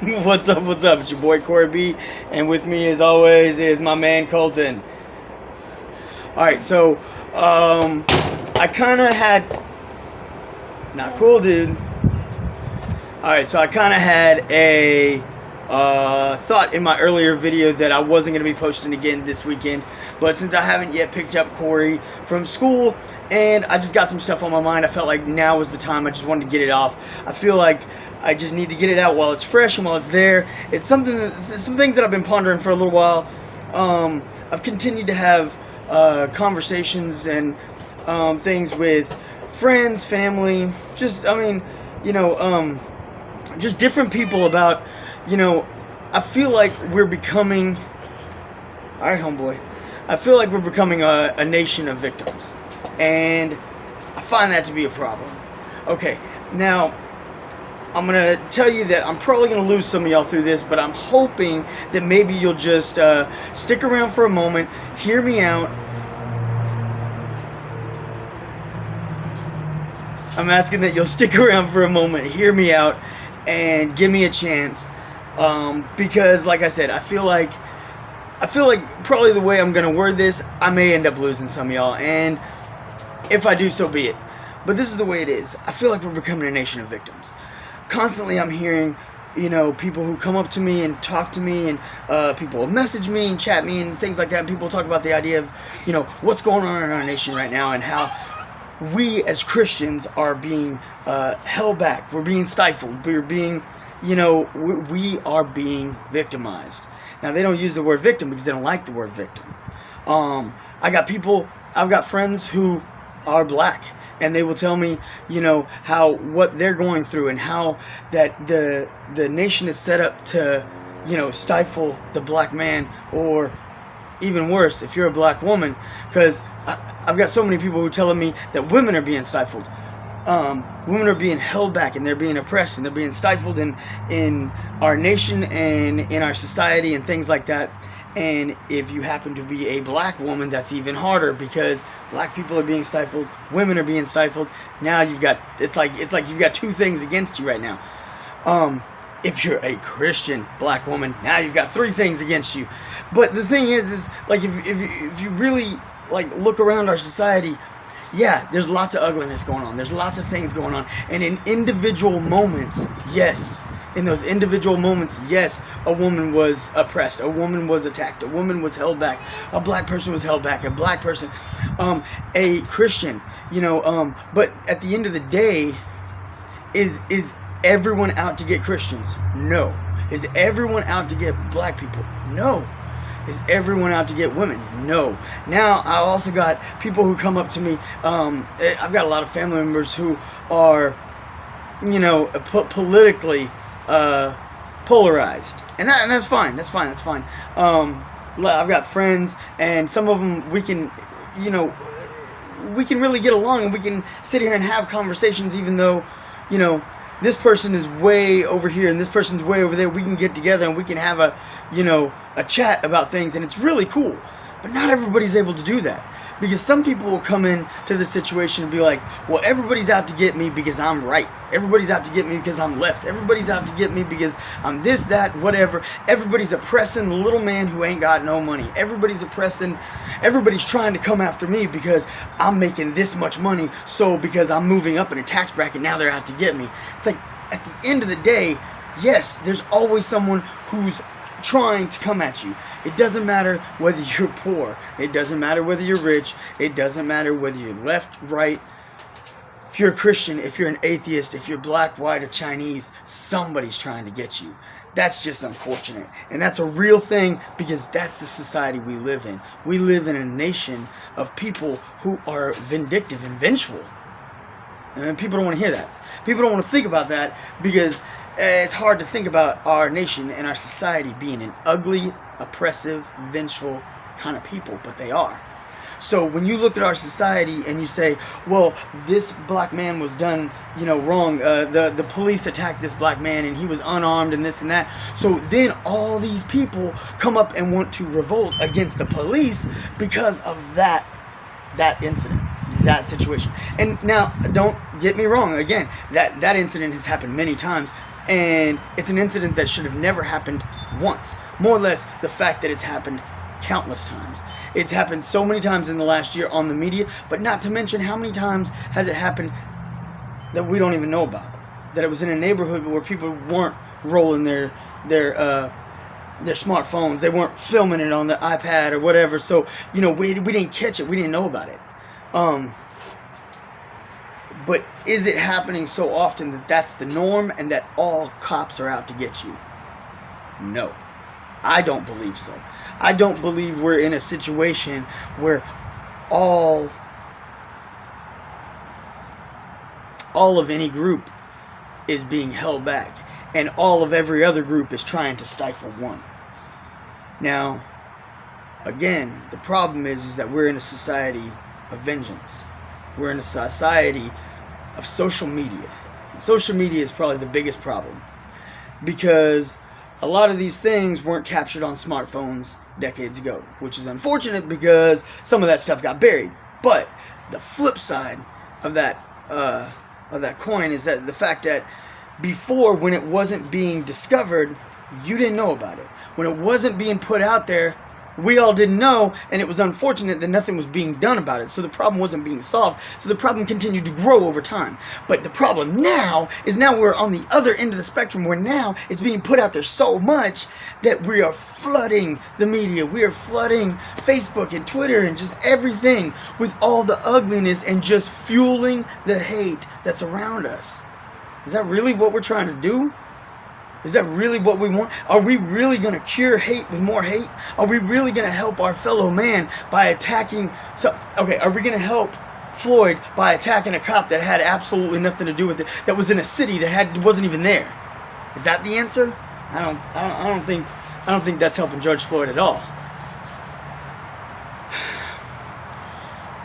What's up, what's up? It's your boy Corey B, and with me as always is my man Colton. Alright, so, I kinda had, not cool dude. Alright, so I kinda had a, thought in my earlier video that I wasn't going to be posting again this weekend, but since I haven't yet picked up Corey from school, and I just got some stuff on my mind, I felt like now was the time. I just wanted to get it off. I feel like I just need to get it out while it's fresh and while it's there. It's some things that I've been pondering for a little while. I've continued to have conversations and things with friends, family, just just different people about, I feel like we're becoming, alright homeboy, I feel like we're becoming a nation of victims, and I find that to be a problem. Okay, now, I'm going to tell you that I'm probably going to lose some of y'all through this, but I'm hoping that maybe you'll just stick around for a moment, hear me out. I'm asking that you'll stick around for a moment, hear me out, and give me a chance. Because, like I said, I feel like probably the way I'm going to word this, I may end up losing some of y'all, and if I do, so be it. But this is the way it is. I feel like we're becoming a nation of victims. Constantly I'm hearing, people who come up to me and talk to me, and people will message me and chat me and things like that, and people talk about the idea of, what's going on in our nation right now and how we as Christians are being held back. We're being stifled. We're being, we are being victimized. Now, they don't use the word victim because they don't like the word victim. I've got friends who are black, and they will tell me, how what they're going through and how that the nation is set up to, stifle the black man, or even worse, if you're a black woman, because I've got so many people who are telling me that women are being stifled. Women are being held back, and they're being oppressed, and they're being stifled in our nation and in our society and things like that. And if you happen to be a black woman, that's even harder, because black people are being stifled, women are being stifled. Now it's like you've got two things against you right now. If you're a Christian black woman, now you've got three things against you. But the thing is like if you really look around our society, yeah, there's lots of ugliness going on. There's lots of things going on. And in individual moments, yes, in those individual moments, yes, a woman was oppressed, a woman was attacked, a woman was held back, a black person was held back, a black person, a Christian, but at the end of the day, is everyone out to get Christians? No. Is everyone out to get black people? No. Is everyone out to get women? No. Now, I also got people who come up to me. I've got a lot of family members who are, politically polarized, and that's fine. That's fine. I've got friends, and some of them we can really get along, and we can sit here and have conversations, even though, this person is way over here and this person's way over there. We can get together and we can have a chat about things, and it's really cool. But not everybody's able to do that, because some people will come in to the situation and be like, well, everybody's out to get me because I'm right. Everybody's out to get me because I'm left. Everybody's out to get me because I'm this, that, whatever. Everybody's oppressing the little man who ain't got no money. Everybody's trying to come after me because I'm making this much money. So because I'm moving up in a tax bracket, now they're out to get me. It's like, at the end of the day, yes, there's always someone who's trying to come at you. It doesn't matter whether you're poor. It doesn't matter whether you're rich. It doesn't matter whether you're left, right. If you're a Christian, if you're an atheist, if you're black, white, or Chinese, somebody's trying to get you. That's just unfortunate. And that's a real thing, because that's the society we live in. We live in a nation of people who are vindictive and vengeful. And people don't want to hear that. People don't want to think about that, because it's hard to think about our nation and our society being an ugly, oppressive, vengeful kind of people, but they are. So when you look at our society and you say, well, this black man was done, wrong, the police attacked this black man and he was unarmed and this and that, so then all these people come up and want to revolt against the police because of that incident, that situation. And now, don't get me wrong, again, that incident has happened many times. And it's an incident that should have never happened once. More or less the fact that it's happened countless times. It's happened so many times in the last year on the media, but not to mention how many times has it happened that we don't even know about. That it was in a neighborhood where people weren't rolling their smartphones. They weren't filming it on the iPad or whatever. So, we didn't catch it. We didn't know about it. But is it happening so often that that's the norm and that all cops are out to get you? No. I don't believe so. I don't believe we're in a situation where all of any group is being held back and all of every other group is trying to stifle one. Now, again, the problem is that we're in a society of vengeance. We're in a society of social media. And social media is probably the biggest problem because a lot of these things weren't captured on smartphones decades ago, which is unfortunate because some of that stuff got buried. But the flip side of that coin is that the fact that before, when it wasn't being discovered, you didn't know about it. When it wasn't being put out there, we all didn't know, and it was unfortunate that nothing was being done about it. So the problem wasn't being solved. So the problem continued to grow over time. But the problem now is now we're on the other end of the spectrum where now it's being put out there so much that we are flooding the media. We are flooding Facebook and Twitter and just everything with all the ugliness and just fueling the hate that's around us. Is that really what we're trying to do? Is that really what we want? Are we really going to cure hate with more hate? Are we really going to help our fellow man by attacking... are we going to help Floyd by attacking a cop that had absolutely nothing to do with it, that was in a city that wasn't even there? Is that the answer? I don't think that's helping George Floyd at all.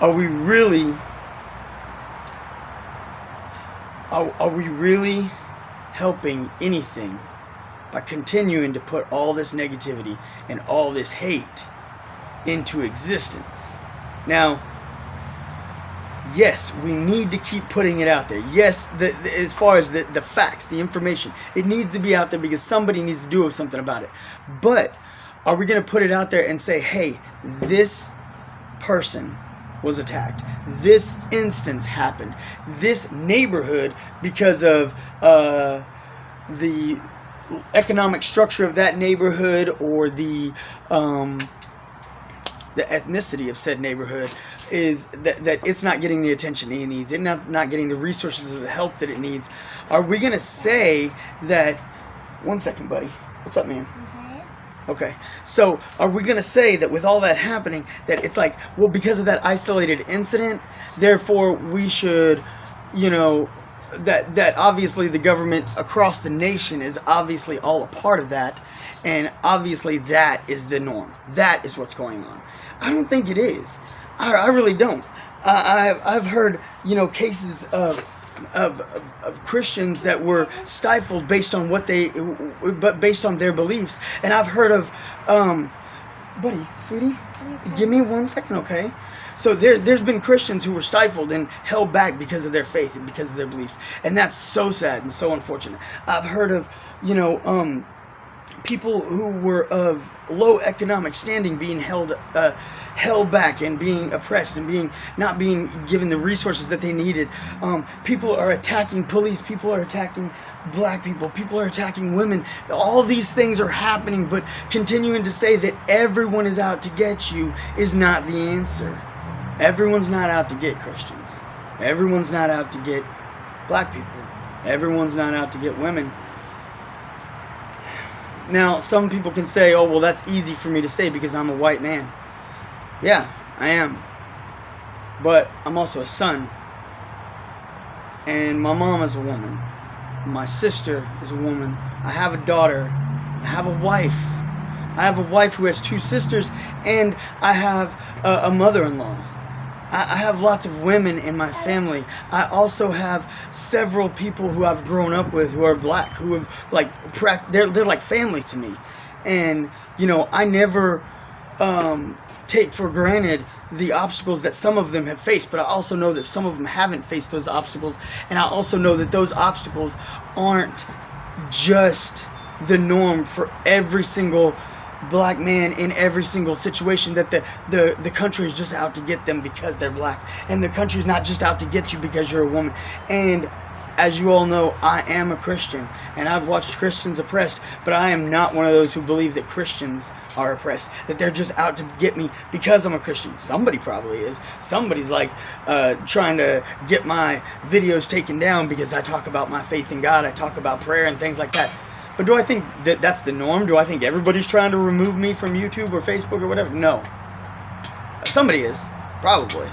Are we really helping anything by continuing to put all this negativity and all this hate into existence? Now, yes, we need to keep putting it out there. Yes, as far as the facts, the information, it needs to be out there because somebody needs to do something about it. But are we going to put it out there and say, hey, this person was attacked, this instance happened, this neighborhood, because of the economic structure of that neighborhood or the ethnicity of said neighborhood, is that it's not getting the attention it needs, it's not getting the resources or the help that it needs? Are we going to say that... One second, buddy. What's up, man? Okay, so are we going to say that with all that happening, that it's like, well, because of that isolated incident, therefore we should, that obviously the government across the nation is obviously all a part of that, and obviously that is the norm. That is what's going on. I don't think it is. I really don't. I've heard, cases of Christians that were stifled based on based on their beliefs. And I've heard of, buddy, sweetie, give me 1 second, okay? So there's been Christians who were stifled and held back because of their faith and because of their beliefs. And that's so sad and so unfortunate. I've heard of, people who were of low economic standing being held back and being oppressed and not being given the resources that they needed. People are attacking police. People are attacking black people. People are attacking women. All these things are happening, but continuing to say that everyone is out to get you is not the answer. Everyone's not out to get Christians. Everyone's not out to get black people. Everyone's not out to get women. Now, some people can say, oh, well, that's easy for me to say because I'm a white man. Yeah, I am. But I'm also a son. And my mom is a woman. My sister is a woman. I have a daughter. I have a wife. I have a wife who has 2 sisters. And I have a mother-in-law. I have lots of women in my family. I also have several people who I've grown up with who are black, who have they're like family to me. And I never take for granted the obstacles that some of them have faced, but I also know that some of them haven't faced those obstacles, and I also know that those obstacles aren't just the norm for every single black man in every single situation, that the country is just out to get them because they're black, and the country's not just out to get you because you're a woman. And as you all know, I am a Christian, and I've watched Christians oppressed, but I am not one of those who believe that Christians are oppressed, that they're just out to get me because I'm a Christian. Somebody probably is. Somebody's like trying to get my videos taken down because I talk about my faith in God, I talk about prayer and things like that. But do I think that that's the norm? Do I think everybody's trying to remove me from YouTube or Facebook or whatever? No. Somebody is, probably.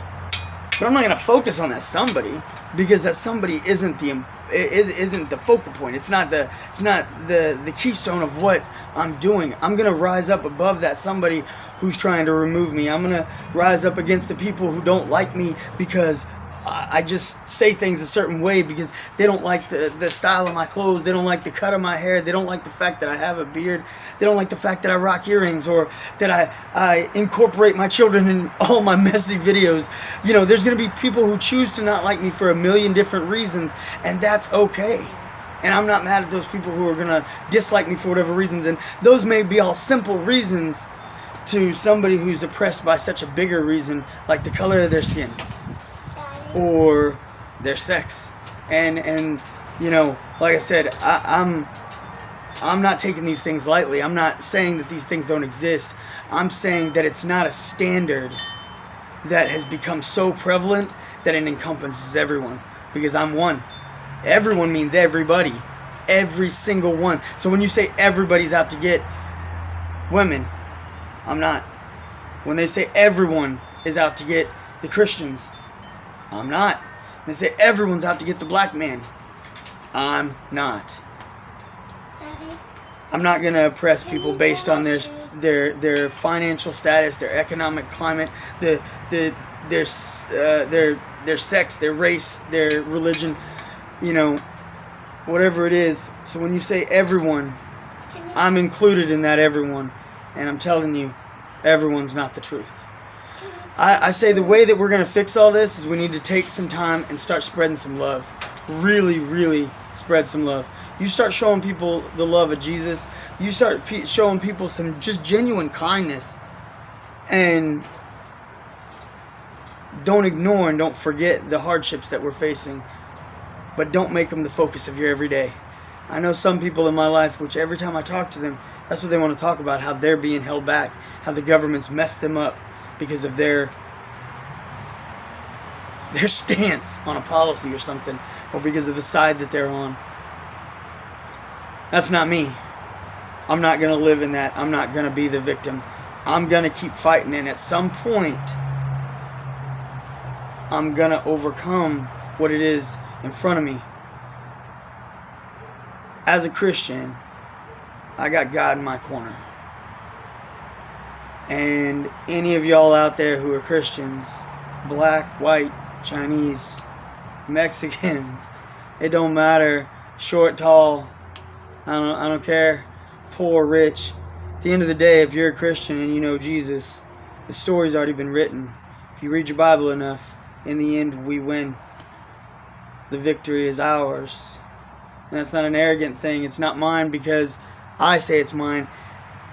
But I'm not going to focus on that somebody, because that somebody isn't the focal point. It's not the keystone of what I'm doing. I'm going to rise up above that somebody who's trying to remove me. I'm going to rise up against the people who don't like me because I just say things a certain way, because they don't like the style of my clothes, they don't like the cut of my hair, they don't like the fact that I have a beard, they don't like the fact that I rock earrings, or that I incorporate my children in all my messy videos. You know, there's going to be people who choose to not like me for a million different reasons, and that's okay. And I'm not mad at those people who are going to dislike me for whatever reasons, and those may be all simple reasons to somebody who's oppressed by such a bigger reason, like the color of their skin or their sex. And you know, like I said, I'm not taking these things lightly. I'm not saying that these things don't exist. I'm saying that it's not a standard that has become so prevalent that it encompasses everyone, because I'm one. Everyone means everybody, every single one. So when you say everybody's out to get women, I'm not. When they say everyone is out to get the Christians, I'm not. They say everyone's out to get the black man, I'm not. I'm not going to oppress people based on their financial status, their economic climate, their sex, their race, their religion, you know, whatever it is. So when you say everyone, I'm included in that everyone, and I'm telling you, everyone's not the truth. I say the way that we're going to fix all this is we need to take some time and start spreading some love. Really, really spread some love. You start showing people the love of Jesus. You start showing people some just genuine kindness. And don't ignore and don't forget the hardships that we're facing. But don't make them the focus of your everyday. I know some people in my life, which every time I talk to them, that's what they want to talk about, how they're being held back, how the government's messed them up because of their stance on a policy or something, or because of the side that they're on. That's not me. I'm not going to live in that. I'm not going to be the victim. I'm going to keep fighting, and at some point, I'm going to overcome what it is in front of me. As a Christian, I got God in my corner. And any of y'all out there who are Christians, black, white, Chinese, Mexicans, it don't matter, short, tall, I don't care, poor, rich. At the end of the day, if you're a Christian and you know Jesus, the story's already been written. If you read your Bible enough, in the end we win. The victory is ours. And that's not an arrogant thing. It's not mine because I say it's mine.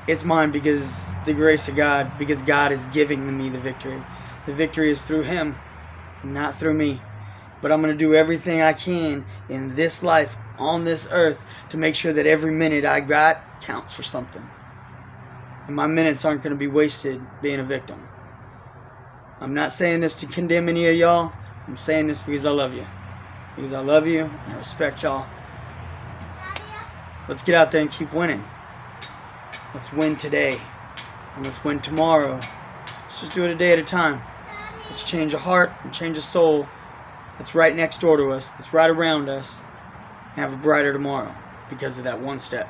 It's mine because the grace of God, because God is giving me the victory. The victory is through Him, not through me. But I'm going to do everything I can in this life, on this earth, to make sure that every minute I got counts for something. And my minutes aren't going to be wasted being a victim. I'm not saying this to condemn any of y'all. I'm saying this because I love you. Because I love you and I respect y'all. Let's get out there and keep winning. Let's win today. And let's win tomorrow. Let's just do it a day at a time. Let's change a heart and change a soul that's right next door to us, that's right around us, and have a brighter tomorrow because of that one step.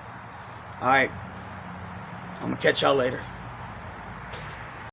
Alright. I'm going to catch y'all later.